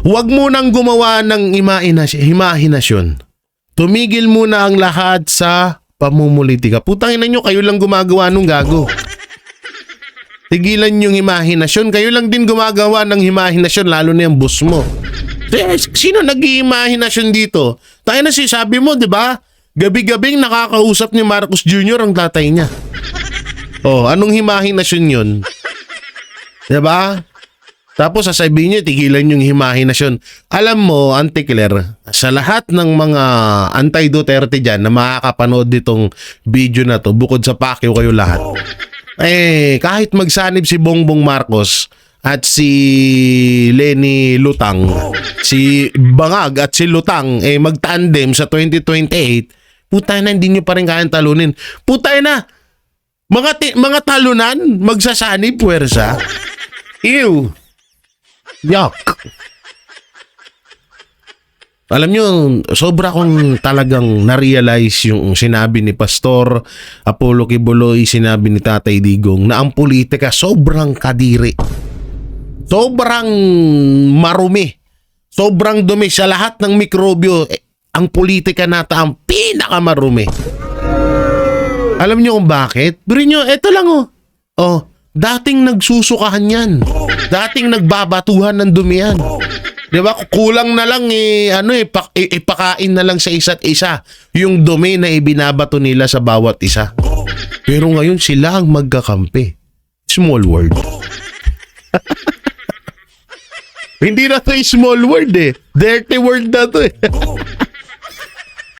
Huwag mo nang gumawa ng imahinasyon. Tumigil muna ang lahat sa pamumulitika. Putang ina nyo, kayo lang gumagawa nung gago. Tigilan yung imahinasyon. Kayo lang din gumagawa ng imahinasyon, lalo na yung boss mo. Sino nag-iimahinasyon dito? Tayo na sabi mo, di ba? Gabi-gabing nakakausap ni Marcos Jr. ang tatay niya. Oh, anong imahinasyon yun? Di ba? Tapos sasabihin niyo, tigilan yung imahinasyon. Alam mo, Auntie Claire, sa lahat ng mga anti-Duterte dyan na makakapanood ditong video na to, bukod sa Pacquiao kayo lahat, kahit magsanib si Bongbong Marcos at si Leni Lutang, si Bangag at si Lutang, magtandem sa 2028, putay na, hindi nyo pa rin kayang talunin. Putay na, mga talunan, magsasanib, puwersa. Ew. Yuck. Alam nyo, sobra kong talagang na-realize yung sinabi ni Pastor Apollo Kibuloy, sinabi ni Tatay Digong na ang politika sobrang kadiri. Sobrang marumi. Sobrang dumi sa lahat ng mikrobyo. Ang politika nata ang pinakamarumi. Alam nyo kung bakit? Pero nyo, eto lang dating nagsusukahan yan. Dating nagbabatuhan ng dumihan. Di ba? Kulang na lang ipakain na lang sa isa't isa yung dumi na ibinabato nila sa bawat isa. Pero ngayon sila ang magkakampi. Small world. Hindi na to small word Dirty word na to